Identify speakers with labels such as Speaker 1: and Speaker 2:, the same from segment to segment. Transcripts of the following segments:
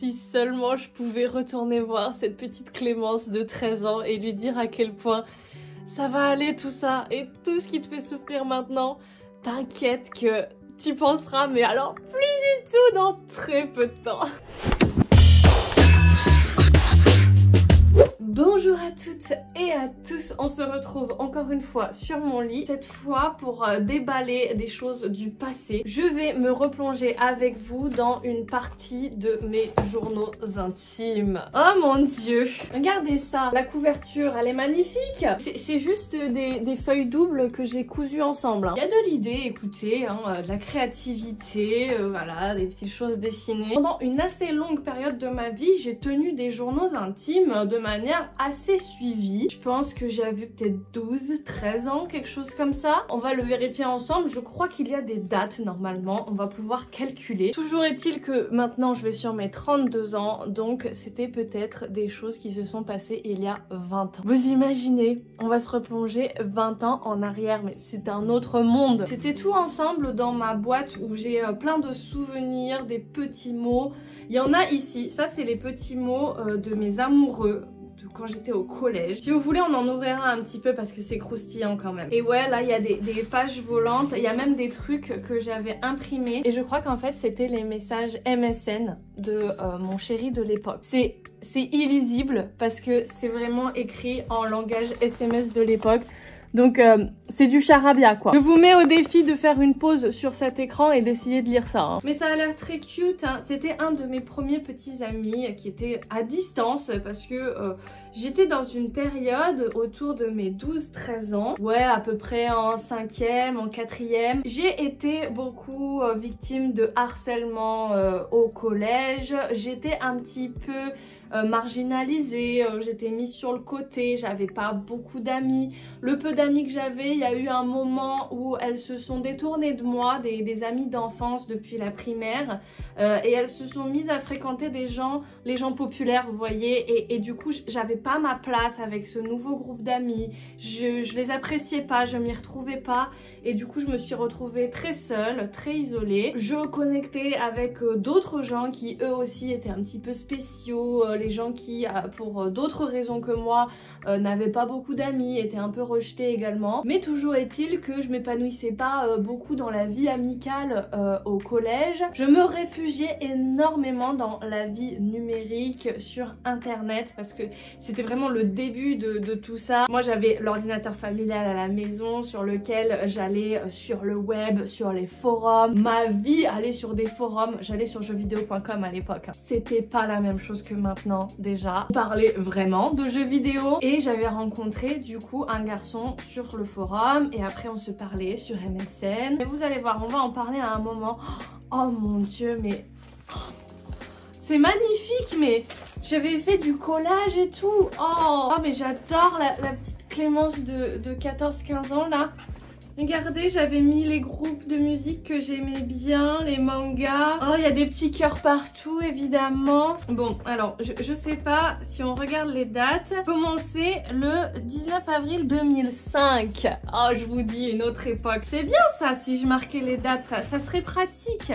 Speaker 1: Si seulement je pouvais retourner voir cette petite Clémence de 13 ans et lui dire à quel point ça va aller tout ça et tout ce qui te fait souffrir maintenant, t'inquiète que tu penseras, mais alors plus du tout dans très peu de temps. Bonjour à toutes et à tous, on se retrouve encore une fois sur mon lit, cette fois pour déballer des choses du passé. Je vais me replonger avec vous dans une partie de mes journaux intimes. Oh mon dieu, regardez ça, la couverture elle est magnifique. C'est juste des feuilles doubles que j'ai cousues ensemble. Il y a de l'idée, écoutez, de la créativité, voilà, des petites choses dessinées. Pendant une assez longue période de ma vie, j'ai tenu des journaux intimes de manière assez suivie. Je pense que j'avais peut-être 12, 13 ans, quelque chose comme ça. On va le vérifier ensemble. Je crois qu'il y a des dates normalement. On va pouvoir calculer. Toujours est-il que maintenant je vais sur mes 32 ans. Donc c'était peut-être des choses qui se sont passées il y a 20 ans. Vous imaginez, on va se replonger 20 ans en arrière. Mais c'est un autre monde. C'était tout ensemble dans ma boîte où j'ai plein de souvenirs, des petits mots. Il y en a ici. Ça c'est les petits mots de mes amoureux quand j'étais au collège. Si vous voulez, on en ouvrira un petit peu parce que c'est croustillant quand même. Et ouais, là, il y a des pages volantes. Il y a même des trucs que j'avais imprimés. Et je crois qu'en fait, c'était les messages MSN de mon chéri de l'époque. C'est illisible parce que c'est vraiment écrit en langage SMS de l'époque. Donc c'est du charabia quoi. Je vous mets au défi de faire une pause sur cet écran et d'essayer de lire ça. Hein. Mais ça a l'air très cute. Hein. C'était un de mes premiers petits amis qui était à distance parce que j'étais dans une période autour de mes 12-13 ans. Ouais, à peu près en 5e, en 4e. J'ai été beaucoup victime de harcèlement au collège. J'étais un petit peu marginalisée. J'étais mise sur le côté. J'avais pas beaucoup d'amis. Le peu d'amis que j'avais, il y a eu un moment où elles se sont détournées de moi, des amies d'enfance depuis la primaire, et elles se sont mises à fréquenter les gens populaires, vous voyez, et du coup j'avais pas ma place avec ce nouveau groupe d'amis, je les appréciais pas, je m'y retrouvais pas, et du coup je me suis retrouvée très seule, très isolée. Je connectais avec d'autres gens qui eux aussi étaient un petit peu spéciaux, les gens qui pour d'autres raisons que moi n'avaient pas beaucoup d'amis, étaient un peu rejetés également. Mais toujours est-il que je m'épanouissais pas beaucoup dans la vie amicale au collège. Je me réfugiais énormément dans la vie numérique sur internet parce que c'était vraiment le début de tout ça. Moi j'avais l'ordinateur familial à la maison sur lequel j'allais sur le web, sur les forums. Ma vie allait sur des forums, j'allais sur jeuxvideo.com à l'époque. C'était pas la même chose que maintenant déjà. On parlait vraiment de jeux vidéo et j'avais rencontré du coup un garçon sur le forum et après on se parlait sur MSN. Et vous allez voir, on va en parler à un moment. Oh mon dieu, mais c'est magnifique, mais j'avais fait du collage et tout. Oh mais j'adore la petite Clémence de 14-15 ans là. Regardez, j'avais mis les groupes de musique que j'aimais bien, les mangas. Oh, il y a des petits cœurs partout, évidemment. Bon, alors, je sais pas si on regarde les dates. Commencé le 19 avril 2005. Oh, je vous dis, une autre époque. C'est bien ça, si je marquais les dates, ça serait pratique.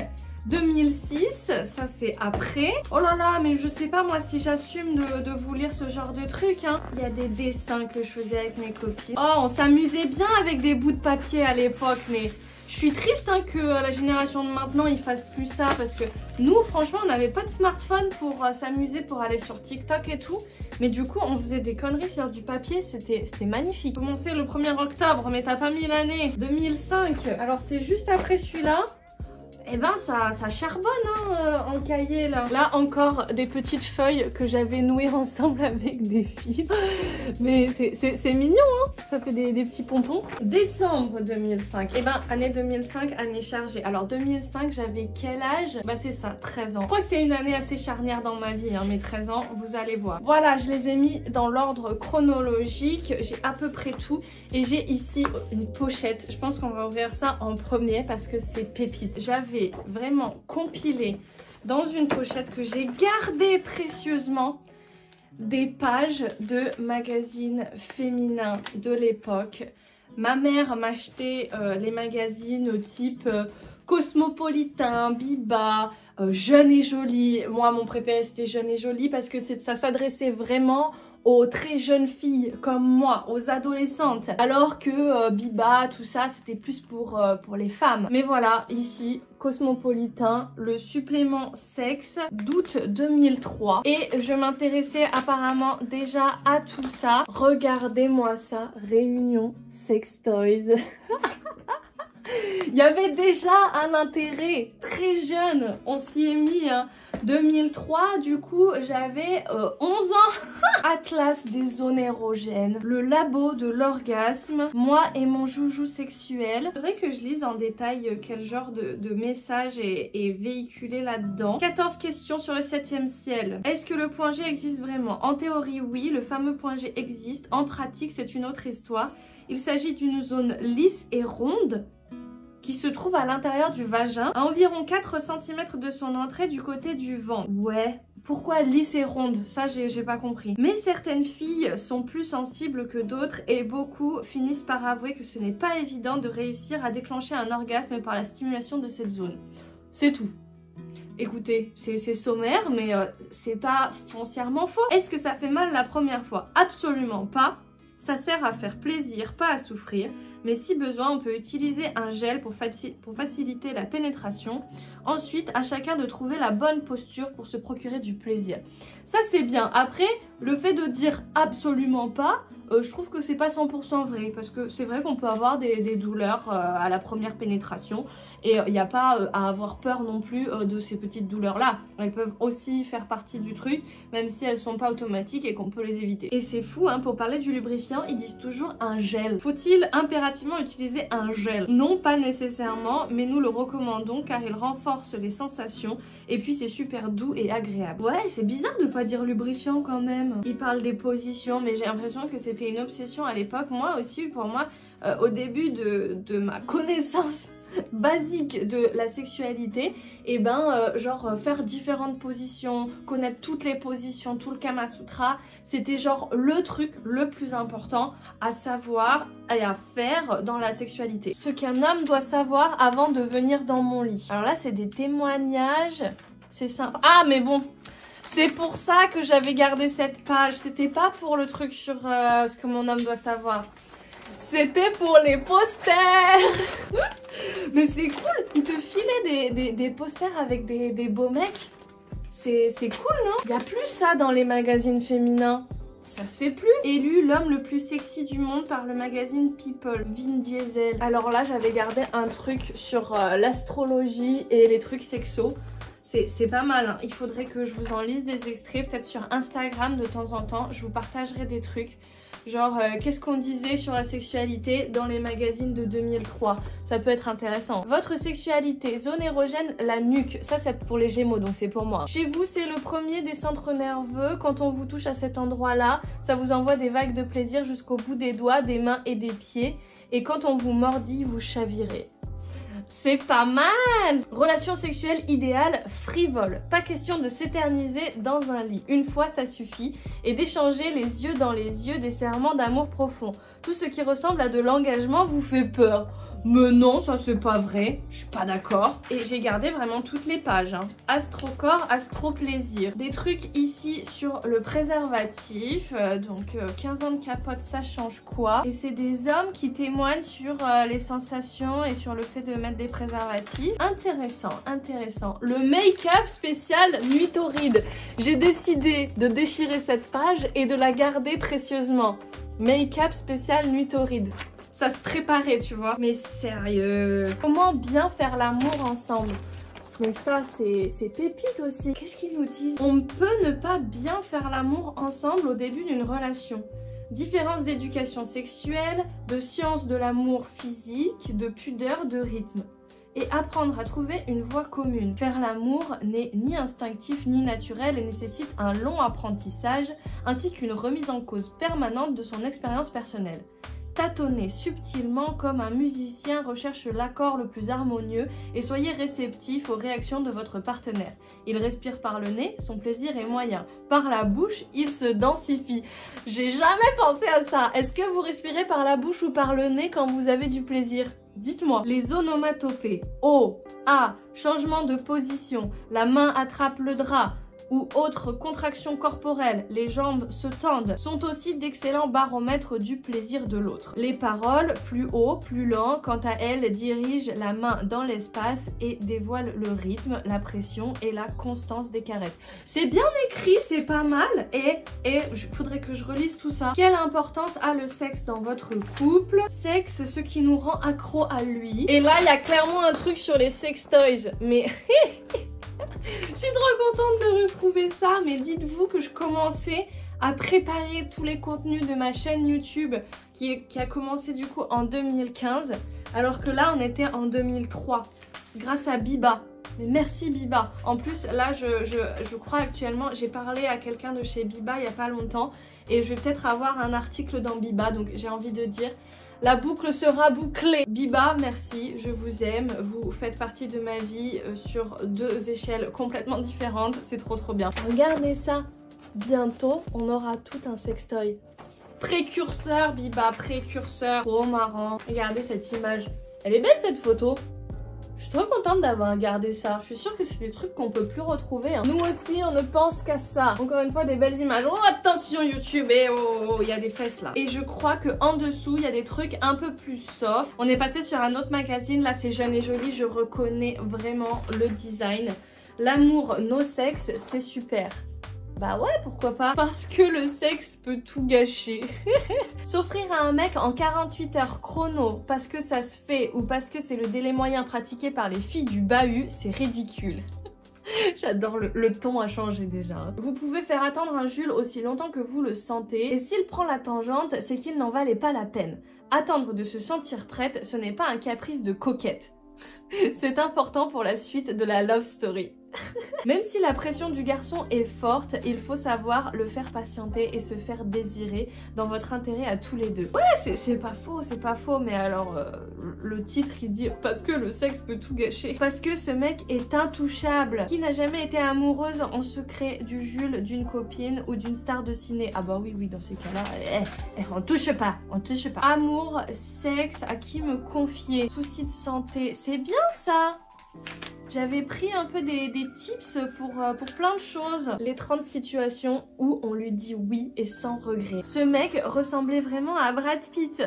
Speaker 1: 2006, ça c'est après. Oh là là, mais je sais pas moi si j'assume de vous lire ce genre de truc. Hein. Il y a des dessins que je faisais avec mes copines. Oh, on s'amusait bien avec des bouts de papier à l'époque, mais je suis triste hein, que la génération de maintenant ils fassent plus ça parce que nous franchement on n'avait pas de smartphone pour s'amuser, pour aller sur TikTok et tout. Mais du coup on faisait des conneries sur du papier, c'était magnifique. Commencé le 1er octobre, mais t'as pas mis l'année 2005. Alors c'est juste après celui-là. Eh ben ça charbonne hein, en cahier là. Là encore des petites feuilles que j'avais nouées ensemble avec des fils. Mais c'est mignon hein. Ça fait des petits pompons. Décembre 2005. Eh ben année 2005, année chargée. Alors 2005 j'avais quel âge? Bah c'est ça, 13 ans. Je crois que c'est une année assez charnière dans ma vie hein, mes 13 ans, vous allez voir. Voilà, je les ai mis dans l'ordre chronologique. J'ai à peu près tout. Et j'ai ici une pochette. Je pense qu'on va ouvrir ça en premier parce que c'est pépite. J'avais vraiment compilé dans une pochette que j'ai gardée précieusement des pages de magazines féminins de l'époque. Ma mère m'achetait les magazines type Cosmopolitain, Biba, Jeune et Jolie. Moi, mon préféré, c'était Jeune et Jolie parce que ça s'adressait vraiment aux très jeunes filles comme moi, aux adolescentes. Alors que Biba, tout ça, c'était plus pour les femmes. Mais voilà, ici, Cosmopolitain, le supplément sexe d'août 2003. Et je m'intéressais apparemment déjà à tout ça. Regardez-moi ça, Réunion Sex Toys. Il y avait déjà un intérêt très jeune, on s'y est mis, hein. 2003, du coup j'avais 11 ans. Atlas des zones érogènes, le labo de l'orgasme, moi et mon joujou sexuel. Il faudrait que je lise en détail quel genre de message est véhiculé là-dedans. 14 questions sur le 7e ciel. Est-ce que le point G existe vraiment? En théorie oui, le fameux point G existe. En pratique c'est une autre histoire. Il s'agit d'une zone lisse et ronde qui se trouve à l'intérieur du vagin, à environ 4 cm de son entrée du côté du ventre. Ouais, pourquoi lisse et ronde? Ça, j'ai pas compris. Mais certaines filles sont plus sensibles que d'autres et beaucoup finissent par avouer que ce n'est pas évident de réussir à déclencher un orgasme par la stimulation de cette zone. C'est tout. Écoutez, c'est sommaire, mais c'est pas foncièrement faux. Est-ce que ça fait mal la première fois? Absolument pas. Ça sert à faire plaisir, pas à souffrir. Mais si besoin, on peut utiliser un gel pour faciliter la pénétration. Ensuite, à chacun de trouver la bonne posture pour se procurer du plaisir. Ça, c'est bien. Après, le fait de dire absolument pas, je trouve que c'est pas 100% vrai. Parce que c'est vrai qu'on peut avoir des douleurs à la première pénétration. Et il n'y a pas à avoir peur non plus de ces petites douleurs-là. Elles peuvent aussi faire partie du truc, même si elles sont pas automatiques et qu'on peut les éviter. Et c'est fou, hein, pour parler du lubrifiant, ils disent toujours un gel. Faut-il impérativement utiliser un gel? Non, pas nécessairement, mais nous le recommandons car il renforce les sensations et puis c'est super doux et agréable. Ouais, c'est bizarre de pas dire lubrifiant quand même. Ils parlent des positions, mais j'ai l'impression que c'était une obsession à l'époque. Moi aussi, pour moi, au début de ma connaissance basique de la sexualité, et genre faire différentes positions, connaître toutes les positions, tout le Kama Sutra, c'était genre le truc le plus important à savoir et à faire dans la sexualité. Ce qu'un homme doit savoir avant de venir dans mon lit. Alors là c'est des témoignages, c'est simple. Ah mais bon, c'est pour ça que j'avais gardé cette page, c'était pas pour le truc sur ce que mon homme doit savoir. C'était pour les posters. Mais c'est cool, ils te filaient des posters avec des beaux mecs. C'est cool, non? Il n'y a plus ça dans les magazines féminins. Ça se fait plus. Élu l'homme le plus sexy du monde par le magazine People, Vin Diesel. Alors là, j'avais gardé un truc sur l'astrologie et les trucs sexos. C'est pas mal, hein. Il faudrait que je vous en lise des extraits, peut-être sur Instagram de temps en temps. Je vous partagerai des trucs. Genre, qu'est-ce qu'on disait sur la sexualité dans les magazines de 2003? Ça peut être intéressant. Votre sexualité, zone érogène, la nuque. Ça, c'est pour les Gémeaux, donc c'est pour moi. Chez vous, c'est le premier des centres nerveux. Quand on vous touche à cet endroit-là, ça vous envoie des vagues de plaisir jusqu'au bout des doigts, des mains et des pieds. Et quand on vous mordit, vous chavirez. C'est pas mal! Relation sexuelle idéale, frivole. Pas question de s'éterniser dans un lit. Une fois, ça suffit. Et d'échanger les yeux dans les yeux des serments d'amour profond. Tout ce qui ressemble à de l'engagement vous fait peur. Mais non, ça c'est pas vrai, je suis pas d'accord. Et j'ai gardé vraiment toutes les pages, hein. Astro-corps, astro-plaisir. Des trucs ici sur le préservatif, donc 15 ans de capote, ça change quoi? Et c'est des hommes qui témoignent sur les sensations et sur le fait de mettre des préservatifs. Intéressant, intéressant. Le make-up spécial nuit torride. J'ai décidé de déchirer cette page et de la garder précieusement. Make-up spécial nuit torride. Ça se préparait, tu vois. Mais sérieux. Comment bien faire l'amour ensemble? Mais ça, c'est pépite aussi. Qu'est-ce qu'ils nous disent? On peut ne pas bien faire l'amour ensemble au début d'une relation. Différence d'éducation sexuelle, de science de l'amour physique, de pudeur, de rythme. Et apprendre à trouver une voie commune. Faire l'amour n'est ni instinctif ni naturel et nécessite un long apprentissage, ainsi qu'une remise en cause permanente de son expérience personnelle. Tâtonnez subtilement comme un musicien recherche l'accord le plus harmonieux et soyez réceptif aux réactions de votre partenaire. Il respire par le nez, son plaisir est moyen. Par la bouche, il se densifie. J'ai jamais pensé à ça. Est-ce que vous respirez par la bouche ou par le nez quand vous avez du plaisir? Dites-moi, les onomatopées, O, A, changement de position, la main attrape le drap, ou autres contractions corporelles, les jambes se tendent, sont aussi d'excellents baromètres du plaisir de l'autre. Les paroles, plus haut, plus lent, quant à elles, dirigent la main dans l'espace et dévoilent le rythme, la pression et la constance des caresses. C'est bien écrit, c'est pas mal, et faudrait que je relise tout ça. Quelle importance a le sexe dans votre couple? Sexe, ce qui nous rend accro à lui. Et là, il y a clairement un truc sur les sex toys, mais... Je suis trop contente de retrouver ça, mais dites-vous que je commençais à préparer tous les contenus de ma chaîne YouTube qui a commencé du coup en 2015, alors que là on était en 2003, grâce à Biba. Mais merci Biba. En plus là je crois actuellement, j'ai parlé à quelqu'un de chez Biba il n'y a pas longtemps et je vais peut-être avoir un article dans Biba, donc j'ai envie de dire... La boucle sera bouclée. Biba, merci, je vous aime. Vous faites partie de ma vie sur 2 échelles complètement différentes. C'est trop bien. Regardez ça. Bientôt, on aura tout un sextoy. Précurseur, Biba, précurseur. Trop marrant. Regardez cette image. Elle est belle cette photo. Je suis trop contente d'avoir regardé ça. Je suis sûre que c'est des trucs qu'on peut plus retrouver. Hein. Nous aussi, on ne pense qu'à ça. Encore une fois, des belles images. Oh, attention YouTube. Et oh, il y a des fesses là. Et je crois qu'en dessous, il y a des trucs un peu plus soft. On est passé sur un autre magazine. Là, c'est Jeune et Jolie. Je reconnais vraiment le design. L'amour, no sexe, c'est super. Bah ouais, pourquoi pas? Parce que le sexe peut tout gâcher. S'offrir à un mec en 48 heures chrono parce que ça se fait ou parce que c'est le délai moyen pratiqué par les filles du bahut, c'est ridicule. J'adore, le ton a changé déjà. Vous pouvez faire attendre un Jules aussi longtemps que vous le sentez et s'il prend la tangente, c'est qu'il n'en valait pas la peine. Attendre de se sentir prête, ce n'est pas un caprice de coquette. C'est important pour la suite de la love story. Même si la pression du garçon est forte, il faut savoir le faire patienter et se faire désirer dans votre intérêt à tous les deux. Ouais, c'est pas faux, mais alors le titre qui dit « Parce que le sexe peut tout gâcher ». Parce que ce mec est intouchable. Qui n'a jamais été amoureuse en secret du Jules, d'une copine ou d'une star de ciné? Ah bah oui, dans ces cas-là, on touche pas. Amour, sexe, à qui me confier? Soucis de santé, c'est bien ça. J'avais pris un peu des tips pour plein de choses. Les 30 situations où on lui dit oui et sans regret. Ce mec ressemblait vraiment à Brad Pitt.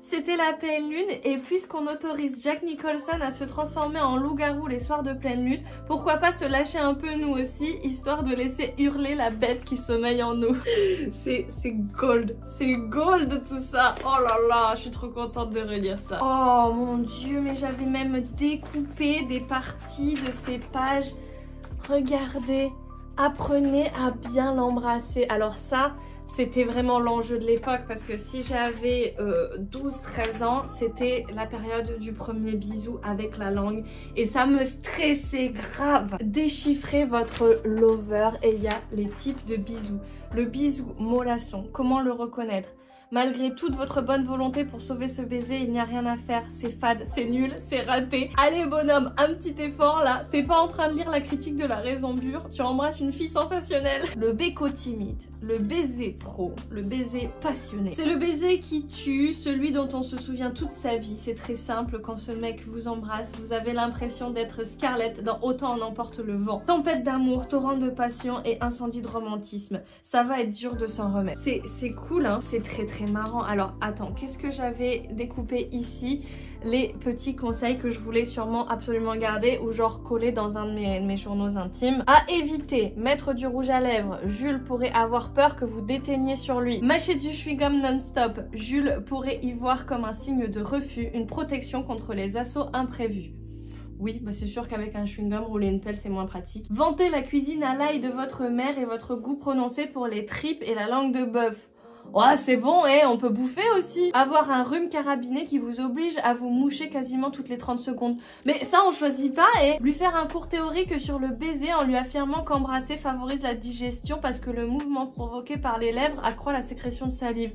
Speaker 1: C'était la pleine lune et puisqu'on autorise Jack Nicholson à se transformer en loup-garou les soirs de pleine lune, pourquoi pas se lâcher un peu nous aussi, histoire de laisser hurler la bête qui sommeille en nous. C'est gold tout ça. Oh là là, je suis trop contente de relire ça. Oh mon dieu, mais j'avais même découpé des parties de ces pages. Regardez, apprenez à bien l'embrasser. Alors ça, c'était vraiment l'enjeu de l'époque parce que si j'avais 12-13 ans, c'était la période du premier bisou avec la langue et ça me stressait grave. Déchiffrez votre lover et il y a les types de bisous. Le bisou mollasson, comment le reconnaître? Malgré toute votre bonne volonté pour sauver ce baiser, il n'y a rien à faire, c'est fade, c'est nul, c'est raté. Allez bonhomme, un petit effort là, t'es pas en train de lire la critique de la raison pure, tu embrasses une fille sensationnelle. Le béco timide, le baiser pro, le baiser passionné. C'est le baiser qui tue, celui dont on se souvient toute sa vie. C'est très simple, quand ce mec vous embrasse, vous avez l'impression d'être Scarlett dans Autant en emporte le vent. Tempête d'amour, torrent de passion et incendie de romantisme. Ça va être dur de s'en remettre. C'est cool hein, c'est très marrant. Alors attends, qu'est-ce que j'avais découpé ici? Les petits conseils que je voulais sûrement absolument garder ou genre coller dans un de mes journaux intimes. À éviter, mettre du rouge à lèvres. Jules pourrait avoir peur que vous déteigniez sur lui. Mâcher du chewing-gum non-stop. Jules pourrait y voir comme un signe de refus, une protection contre les assauts imprévus. Oui, bah c'est sûr qu'avec un chewing-gum, rouler une pelle, c'est moins pratique. Vanter la cuisine à l'ail de votre mère et votre goût prononcé pour les tripes et la langue de bœuf. Oh, c'est bon, on peut bouffer aussi. Avoir un rhume carabiné qui vous oblige à vous moucher quasiment toutes les 30 secondes. Mais ça, on choisit pas, lui faire un cours théorique sur le baiser en lui affirmant qu'embrasser favorise la digestion parce que le mouvement provoqué par les lèvres accroît la sécrétion de salive.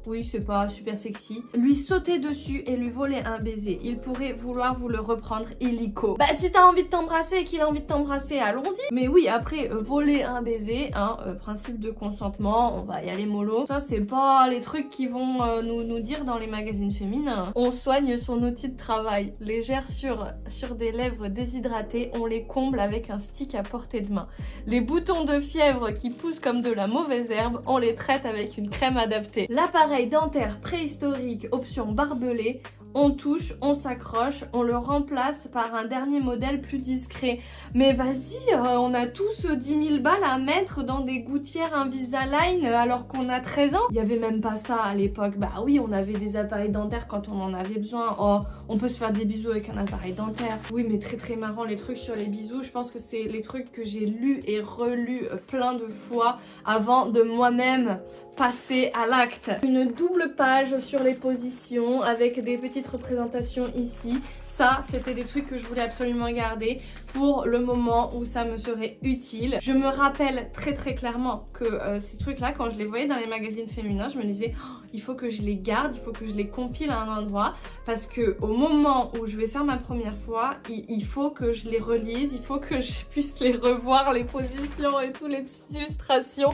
Speaker 1: oui c'est pas super sexy, lui sauter dessus et lui voler un baiser. Il pourrait vouloir vous le reprendre illico. Bah si t'as envie de t'embrasser et qu'il a envie de t'embrasser, allons-y. Mais oui, après voler un baiser, hein, principe de consentement, on va y aller mollo. Ça c'est pas les trucs qui vont nous dire dans les magazines féminins. On soigne son outil de travail. Légère sur des lèvres déshydratées, on les comble avec un stick à portée de main. Les boutons de fièvre qui poussent comme de la mauvaise herbe, on les traite avec une crème adaptée. L'appareil dentaire préhistorique option barbelé, on touche, on s'accroche, on le remplace par un dernier modèle plus discret. Mais vas-y, on a tous 10 000 balles à mettre dans des gouttières Invisalign alors qu'on a 13 ans. Il n'y avait même pas ça à l'époque. Bah oui, on avait des appareils dentaires quand on en avait besoin. Oh, on peut se faire des bisous avec un appareil dentaire. Oui, mais très marrant les trucs sur les bisous. Je pense que c'est les trucs que j'ai lus et relus plein de fois avant de moi-même passer à l'acte. Une double page sur les positions avec des petites représentations ici. Ça, c'était des trucs que je voulais absolument garder pour le moment où ça me serait utile. Je me rappelle très clairement que ces trucs-là, quand je les voyais dans les magazines féminins, je me disais oh, il faut que je les garde, il faut que je les compile à un endroit parce que au moment où je vais faire ma première fois, il faut que je les relise, il faut que je puisse les revoir, les positions et toutes les illustrations.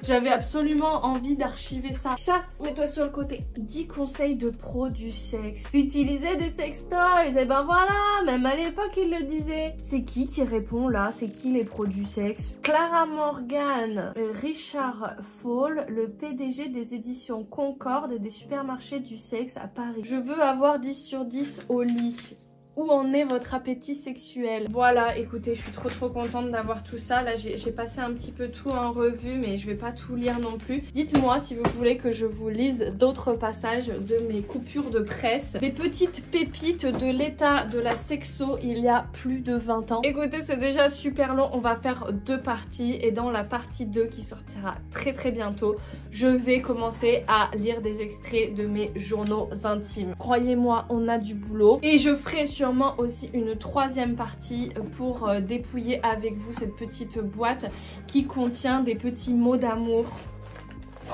Speaker 1: J'avais absolument envie d'archiver ça. Chat, mets-toi sur le côté. 10 conseils de pro du sexe. Utilisez des sextoys. Et ben voilà, même à l'époque ils le disaient. C'est qui répond là? C'est qui les pros du sexe? Clara Morgan, Richard Fall, le PDG des éditions Concorde et des supermarchés du sexe à Paris. Je veux avoir 10 sur 10 au lit. Où en est votre appétit sexuel? Voilà, écoutez, je suis trop contente d'avoir tout ça. Là, j'ai passé un petit peu tout en revue, mais je vais pas tout lire non plus. Dites-moi si vous voulez que je vous lise d'autres passages de mes coupures de presse. Des petites pépites de l'état de la sexo il y a plus de 20 ans. Écoutez, c'est déjà super long. On va faire 2 parties. Et dans la partie 2 qui sortira très bientôt, je vais commencer à lire des extraits de mes journaux intimes. Croyez-moi, on a du boulot. Et je ferai sûrement aussi une 3e partie pour dépouiller avec vous cette petite boîte qui contient des petits mots d'amour.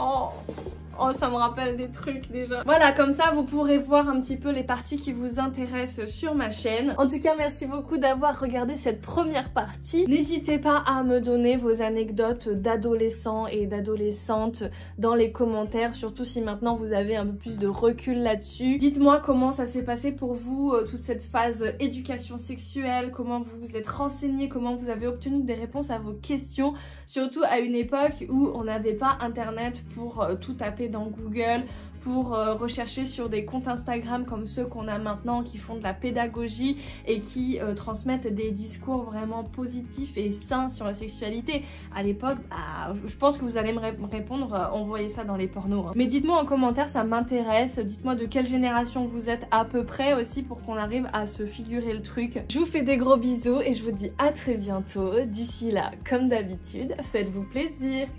Speaker 1: Oh, ça me rappelle des trucs déjà. Voilà, comme ça, vous pourrez voir un petit peu les parties qui vous intéressent sur ma chaîne. En tout cas, merci beaucoup d'avoir regardé cette première partie. N'hésitez pas à me donner vos anecdotes d'adolescents et d'adolescentes dans les commentaires, surtout si maintenant vous avez un peu plus de recul là-dessus. Dites-moi comment ça s'est passé pour vous, toute cette phase éducation sexuelle, comment vous vous êtes renseignés, comment vous avez obtenu des réponses à vos questions, surtout à une époque où on n'avait pas internet pour tout taper dans Google, pour rechercher sur des comptes Instagram comme ceux qu'on a maintenant qui font de la pédagogie et qui transmettent des discours vraiment positifs et sains sur la sexualité. À l'époque, bah, je pense que vous allez me répondre, on voyait ça dans les pornos. Hein. Mais dites-moi en commentaire, ça m'intéresse. Dites-moi de quelle génération vous êtes à peu près aussi pour qu'on arrive à se figurer le truc. Je vous fais des gros bisous et je vous dis à très bientôt. D'ici là, comme d'habitude, faites-vous plaisir.